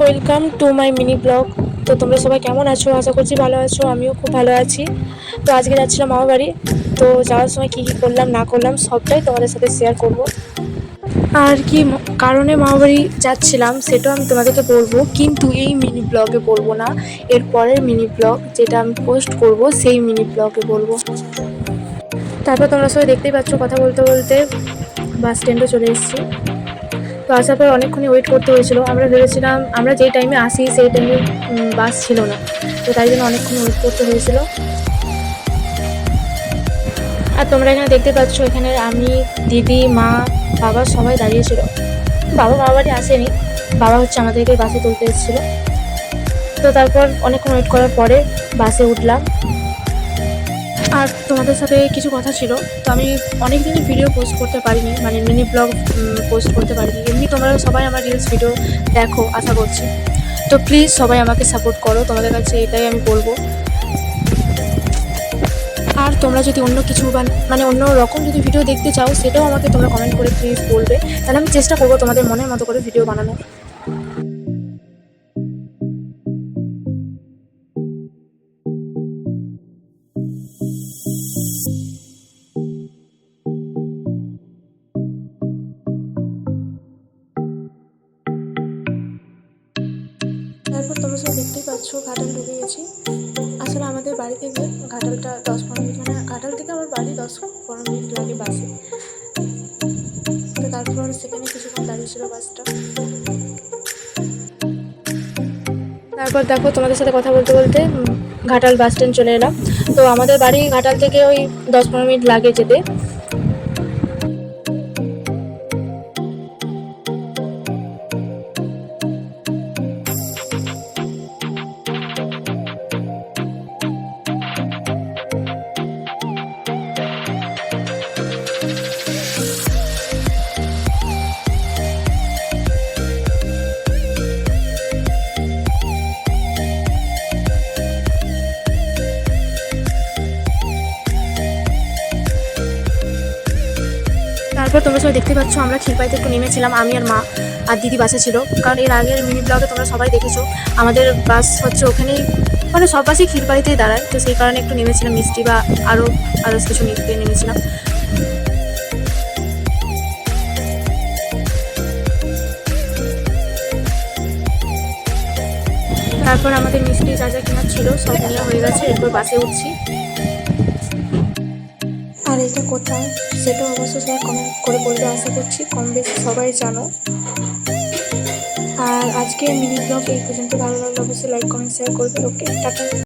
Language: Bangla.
Welcome to my mini blog. তো তোমরা সবাই কেমন আছো? আশা করছি ভালো আছো, আমিও খুব ভালো আছি। তো আজকে যাচ্ছিলাম মামা বাড়ি। তো যাওয়ার সময় কী কী করলাম না করলাম সবটাই তোমাদের সাথে শেয়ার করব। আর কি কারণে মামা বাড়ি যাচ্ছিলাম সেটাও আমি তোমাদেরকে বলবো, কিন্তু এই মিনি ব্লগে বলবো না। এর পরের মিনি ব্লগ যেটা আমি পোস্ট করব সেই মিনি ব্লগে বলবো। তারপর তোমরা সবাই দেখতেই পাচ্ছ, কথা বলতে বলতে বাস স্ট্যান্ডে চলে এসেছি। তো আসার পর অনেকক্ষণই ওয়েট করতে হয়েছিল। আমরা ভেবেছিলাম আমরা যেই টাইমে আসি সেই টাইমে বাস ছিল না, তো তাই জন্য অনেকক্ষণ ওয়েট করতে হয়েছিল। আর তোমরা এখানে দেখতে পাচ্ছ, এখানে আমি, দিদি, মা, বাবা সবাই দাঁড়িয়েছিল। বাবা মামা বাড়ি আসেনি, বাবা হচ্ছে আমাদেরকে বাসে তুলতে এসেছিলো। তো তারপর অনেকক্ষণ ওয়েট করার পরে বাসে উঠলাম। আর তোমাদের সাথে কিছু কথা ছিল, তো আমি অনেক দিনই ভিডিও পোস্ট করতে পারিনি, মানে মিনি ব্লগ পোস্ট করতে পারিনি। এমনি তোমরা সবাই আমার রিলস ভিডিও দেখো আশা করছি, তো প্লিজ সবাই আমাকে সাপোর্ট করো, তোমাদের কাছে এটাই আমি বলবো। আর তোমরা যদি অন্য কিছু মানে অন্য রকম যদি ভিডিও দেখতে চাও সেটাও আমাকে তোমরা কমেন্ট করে প্লিজ বলবে, তাহলে আমি চেষ্টা করবো তোমাদের মনের মতো করে ভিডিও বানানোর। তারপর তোমরা সব দেখতেই পাচ্ছ ঘাটাল ঢুকে গেছি। আসলে আমাদের বাড়ি থেকে ঘাটালটা 10-15 মিনিট, মানে ঘাটাল থেকে আমার বাড়ি 10-15 মিনিট লাগে বাসে। তো তারপর সেখানে কিছুক্ষণ দাঁড়িয়েছিল বাসটা। তারপর দেখো তোমাদের সাথে কথা বলতে বলতে ঘাটাল বাস স্ট্যান্ড চলে এলাম। তো আমাদের বাড়ি ঘাটাল থেকে ওই 10-15 মিনিট লাগে যেতে। তারপর তোমরা সবাই দেখতে পাচ্ছ আমরা ক্ষীরপাইতে একটু নেমেছিলাম, আমি আর মা আর দিদি বাসে ছিল। কারণ এর আগের মিনি ব্লগে তোমরা সবাই দেখেছো আমাদের বাস হচ্ছে ওখানেই, মানে সব বাসই ক্ষীরপাইতেই দাঁড়ায়, তো সেই কারণে একটু নেমেছিলাম মিষ্টি বা আরও আদার্স কিছু নিতে নেমেছিলাম। তারপর আমাদের মিষ্টি যা যা কেনার ছিল সব নেওয়া হয়ে গেছে, এরপর বাসে উঠছি। আর এটা কোথায় সেটাও অবশ্যই সবাই কমেন্ট করে বলবে, আশা করছি কম বেশি সবাই জানো। আর আজকে মিনি ব্লগ এই পর্যন্ত, ভালো লাগলে অবশ্যই লাইক কমেন্ট শেয়ার করবে। ওকে, টাটা।